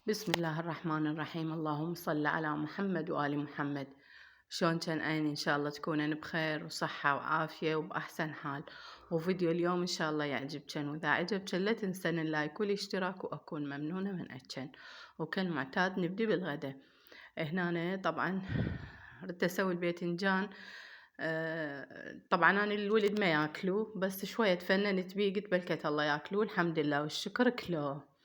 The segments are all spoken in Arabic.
بسم الله الرحمن الرحيم. اللهم صل على محمد وآل محمد. شلون كان إن شاء الله تكونن بخير وصحة وعافية وبأحسن حال. وفيديو اليوم إن شاء الله يعجبكن، وإذا عجبكن لا تنسن اللايك والاشتراك وأكون ممنونة من عندكن. وكالمعتاد نبدي بالغدا. هنا طبعا ردت أسوي الباذنجان. طبعا أنا الولد ما ياكلوه، بس شوية فننت بيه قلت بلكت الله ياكلوه الحمد لله والشكر كلوه.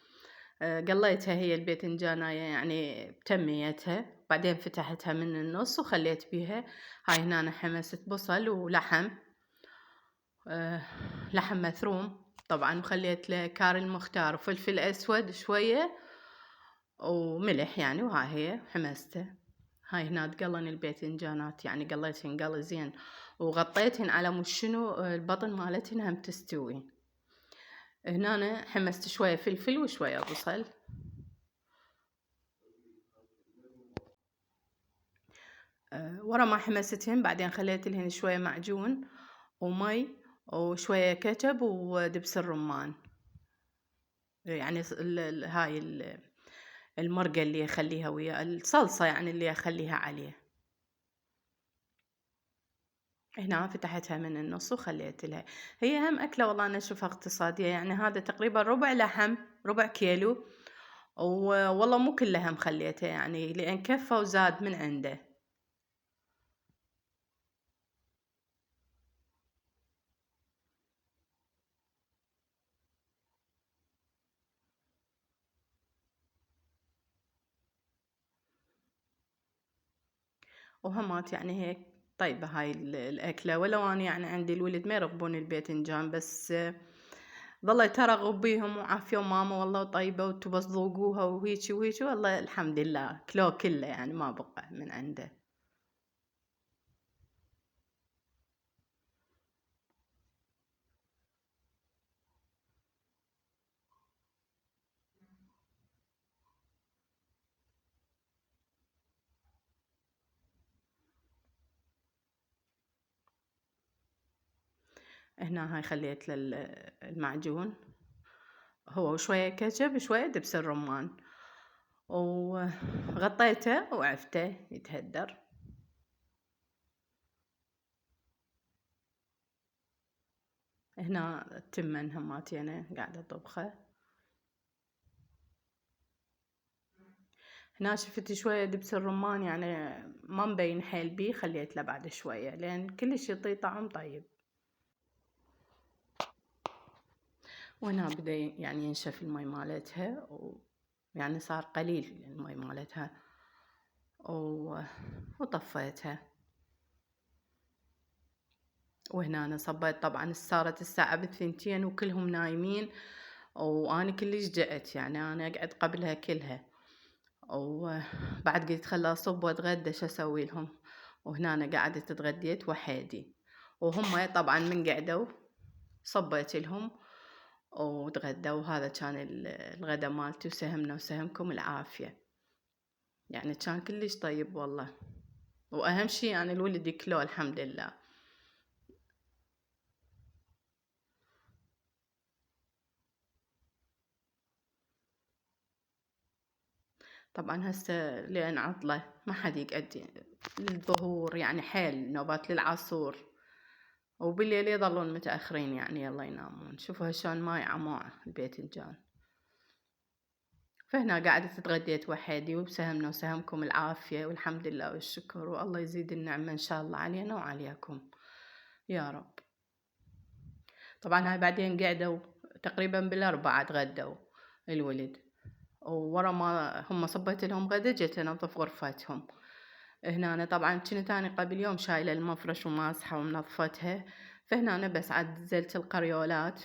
قليتها هي الباذنجاناية يعني بتميتها، بعدين فتحتها من النص وخليت بيها. هاي هنا حمست بصل ولحم، لحم مثروم طبعا، وخليت له كاري المختار وفلفل أسود شوية وملح يعني، وها هي حمسته. هاي هنا تقلن الباذنجانات، يعني قليتهن قلي زين وغطيتهن على مش شنو البطن مالتهن هم تستوي. هنا حمست شوية فلفل وشوية بصل. ورا ما حمستهن بعدين خليت لهن شوية معجون ومي وشوية كاتشب ودبس الرمان، يعني هاي المرقة اللي أخليها ويا الصلصة، يعني اللي أخليها عليه. هنا فتحتها من النص وخليت لها. هي هم أكلة والله أنا أشوفها اقتصادية، يعني هذا تقريبا ربع لحم، ربع كيلو، والله مو كلها مخليتها يعني لأن كفى وزاد من عنده. وهمات يعني هيك طيبة هاي الأكلة، ولو أنا يعني عندي الولد ما يرغبون الباذنجان، بس ظليت أرغب بيهم وعافية ماما والله طيبة وتبص ذوقوها وهيجي وهيجي، والله الحمد لله كلو كله يعني ما بقى من عنده. هنا هاي خليت المعجون هو وشوية كاتشب شوية دبس الرمان، وغطيته وعفته يتهدر. هنا التمن هماتي أنا قاعدة أطبخه. هنا شفت شوية دبس الرمان يعني ما مبين حيل بيه، خليت له بعد شوية لأن كلش يعطي طعم طيب. وهنا بدأ يعني ينشف المي مالتها، يعني صار قليل المي مالتها وطفيتها. وهنا أنا صبيت، طبعا صارت الساعة بالثنتين وكلهم نايمين، وأنا كلش جأت يعني أنا أقعد قبلها كلها، وبعد قلت خلا أصب وأتغدى شو أسوي لهم. وهنا أنا قعدت اتغديت وحيدي، وهم طبعا من قعدوا صبيت لهم وتغدوا. وهذا كان الغدا مالتي، وسهمنا وسهمكم العافية، يعني كان كلش طيب والله. وأهم شي يعني الولد يكلوه الحمد لله. طبعا هسه لأن عطلة ما حد يقعد للظهور، يعني حيل نوبات للعصور، وبالليل يظلون متأخرين يعني يلا ينامون. شوفوا هشون ما يعموا الباذنجان. فهنا قعدت اتغديت وحيدي، وبسهمنا وسهمكم العافية والحمد لله والشكر، والله يزيد النعمة إن شاء الله علينا وعليكم يا رب. طبعا هاي بعدين قعدوا تقريبا بالأربعة تغدوا الولد، وورا ما هم صبيت لهم غدا جيت انظف غرفتهم. هنا أنا طبعا كنت أنا قبل يوم شايلة المفرش وماسحة ومنظفتها، فهنا أنا بس عدلت القريولات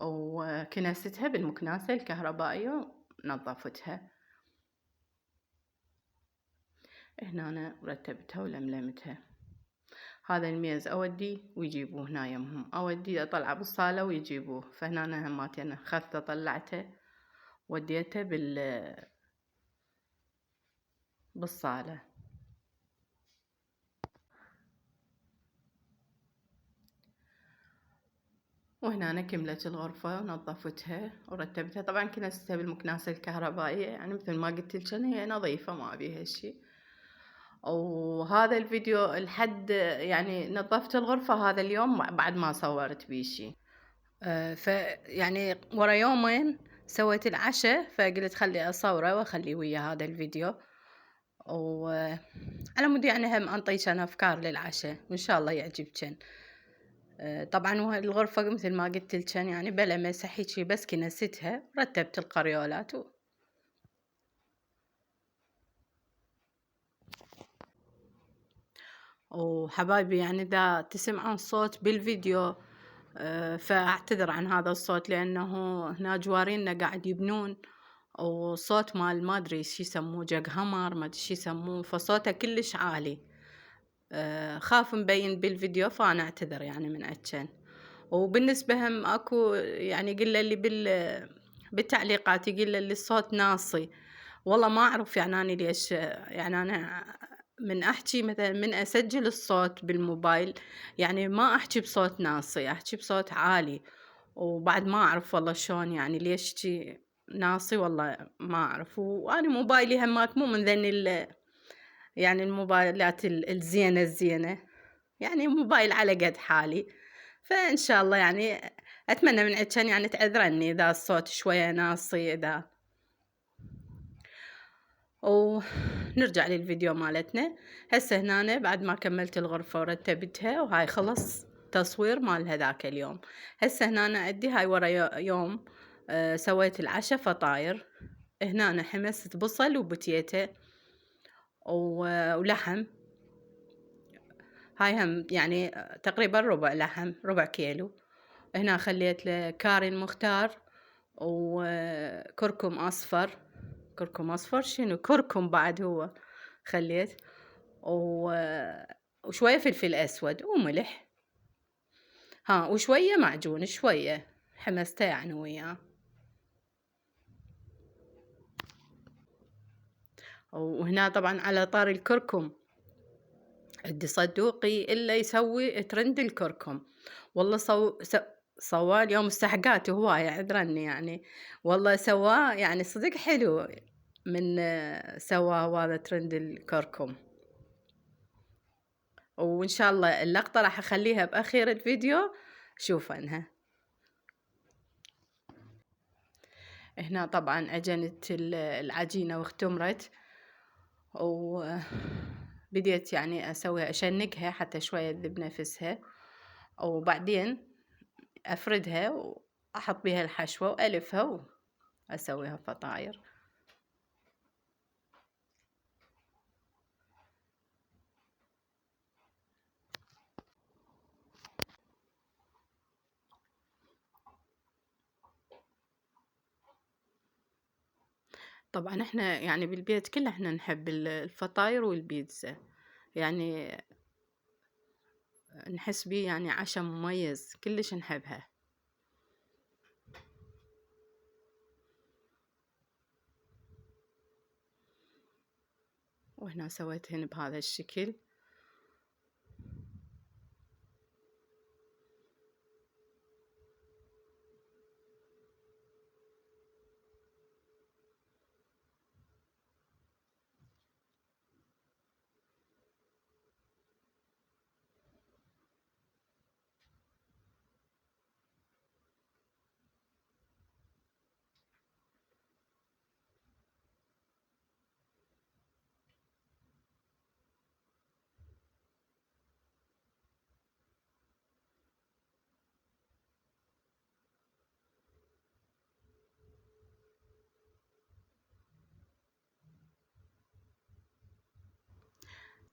وكنستها بالمكناسة الكهربائية ونظفتها. هنا أنا رتبتها ولملمتها. هذا الميز أودي ويجيبوه هنا يمهم، أودي أطلعه بالصالة ويجيبوه. فهنا أنا هماتي أنا أخذته طلعته وديته بالصالة. وهنا أنا كملت الغرفة ونظفتها ورتبتها، طبعا كنستها بالمكنسة الكهربائية، يعني مثل ما قلت لك هي نظيفة ما بيها شي. وهذا الفيديو لحد يعني نظفت الغرفة هذا اليوم بعد ما صورت بيه شي. فيعني ورا يومين سويت العشاء، فقلت خلي أصوره وأخلي ويا هذا الفيديو، وعلى مود يعني هم أنطيشن أفكار للعشاء وإن شاء الله يعجبكن. طبعا الغرفة مثل ما قلت لكن يعني بلا مسح هيجي، بس كنستها رتبت القريولات وحبايبي يعني إذا تسمعون صوت بالفيديو فأعتذر عن هذا الصوت، لأنه هنا جوارينا قاعد يبنون، وصوت مال ما أدري شي يسموه جاك همر ما أدري شي يسموه، فصوته كلش عالي. خاف مبين بالفيديو، فأنا أعتذر يعني من أتشن. وبالنسبة هم أكو يعني قل اللي بالتعليقات يقول اللي الصوت ناصي، والله ما أعرف يعني أنا ليش، يعني أنا من أحكي مثلا من أسجل الصوت بالموبايل يعني ما أحكي بصوت ناصي، أحكي بصوت عالي، وبعد ما أعرف والله شلون يعني ليش شي ناصي، والله ما أعرف. وأنا موبايلي همات مو من ذني يعني الموبايلات الزينة، يعني موبايل على قد حالي، فإن شاء الله يعني أتمنى من عدشان يعني تعذرني إذا الصوت شوية ناصي إذا. ونرجع للفيديو مالتنا. هسه هنا بعد ما كملت الغرفة ورتبتها، وهاي خلص تصوير مال هذاك اليوم. هسه هنا عندي هاي ورا يوم سويت العشاء فطاير. هنا حمست بصل وبتيتة ولحم، هاي هم يعني تقريبا ربع لحم، ربع كيلو. هنا خليت له كاري مختار وكركم أصفر، كركم أصفر شنو كركم بعد هو خليت، وشوية فلفل أسود وملح، وشوية معجون، شوية حمسته يعني وياه. وهنا طبعا على طار الكركم عندي صدوقي إلا يسوي ترند الكركم، والله سواه اليوم استحقاته هواية عذرني يعني، والله سواه يعني صدق حلو من سواه هذا ترند الكركم. وإن شاء الله اللقطة راح أخليها بأخير الفيديو شوفنها. هنا طبعا عجنت العجينة واختمرت، وبديت يعني أسويها أشنقها حتى شوية تذب نفسها، وبعدين أفردها وأحط بها الحشوة وألفها وأسويها فطاير. طبعا احنا يعني بالبيت كله احنا نحب الفطاير والبيتزا، يعني نحس بيه يعني عشاء مميز كلش نحبها. وهنا سويتهن بهذا الشكل.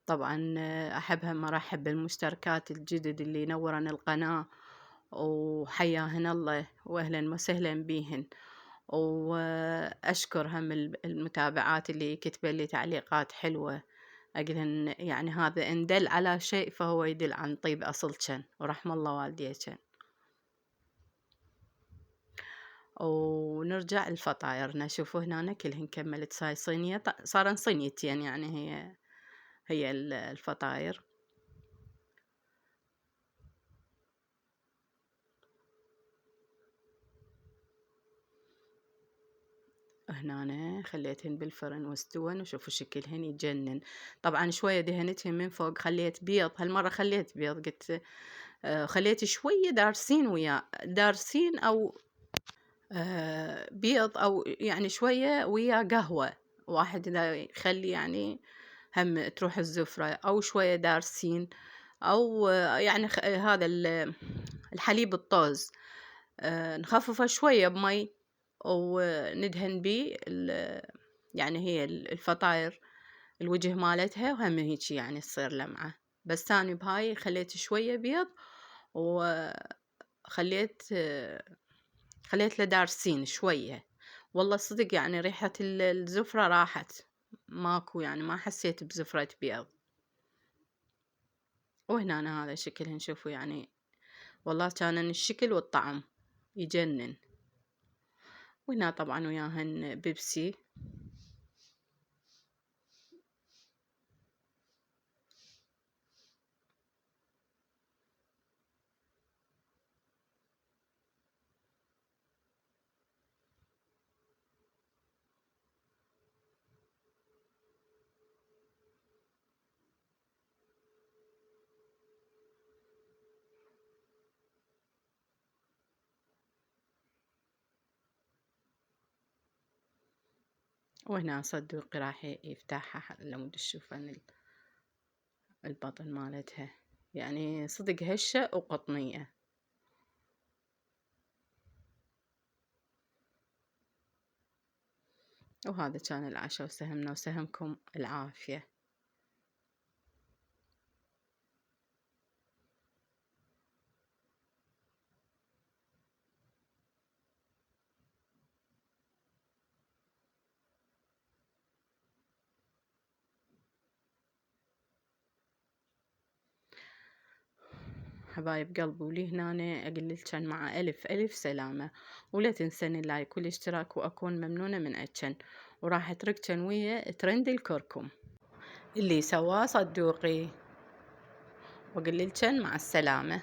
طبعا أحبها مرحب بالمشتركات الجدد اللي ينورن القناة، وحياهن الله وأهلا وسهلا بيهن. وأشكر هم المتابعات اللي كتبوا لي تعليقات حلوة، أقولهن يعني هذا إن دل على شيء فهو يدل عن طيب أصلشن ورحم الله والديكن. ونرجع الفطايرنا، شوفوا هنا كلهن كملت صاي صينية، صارن صينيتين يعني هي الفطاير. هنا خليتهن بالفرن واستوين وشوفوا شكلهن يجنن. طبعا شوية دهنتهن من فوق، خليت بيض، هالمرة خليت بيض، قلت خليت شوية دارسين وياه، دارسين أو بيض، أو يعني شوية وياه قهوة، واحد إذا يخلي يعني هم تروح الزفرة، أو شوية دارسين، أو يعني هذا الحليب الطوز، نخففه شوية بمي وندهن بيه يعني هي الفطاير الوجه مالتها، وهم هيك يعني تصير لمعة. بس ثاني بهاي خليت شوية بيض، وخليت خليت له دارسين شوية. والله صدق يعني ريحة الزفرة راحت، ماكو يعني ما حسيت بزفرة بيض. وهنا أنا هذا شكلهن شوفوا يعني، والله كان الشكل والطعم يجنن. وهنا طبعا وياهن بيبسي. وهنا صدوقي راح يفتحها لمود تشوفن البطن مالتها، يعني صدق هشة وقطنية. وهذا كان العشاء، وسهمنا وسهمكم العافية. حبايب قلبي، ولي هنا أقول لكن مع ألف ألف سلامة، ولا تنسن اللايك والاشتراك، وأكون ممنونة من عدكن، وراح أترككن ويا ترند الكركم اللي سواه صدوقي، وأقول لكن مع السلامة.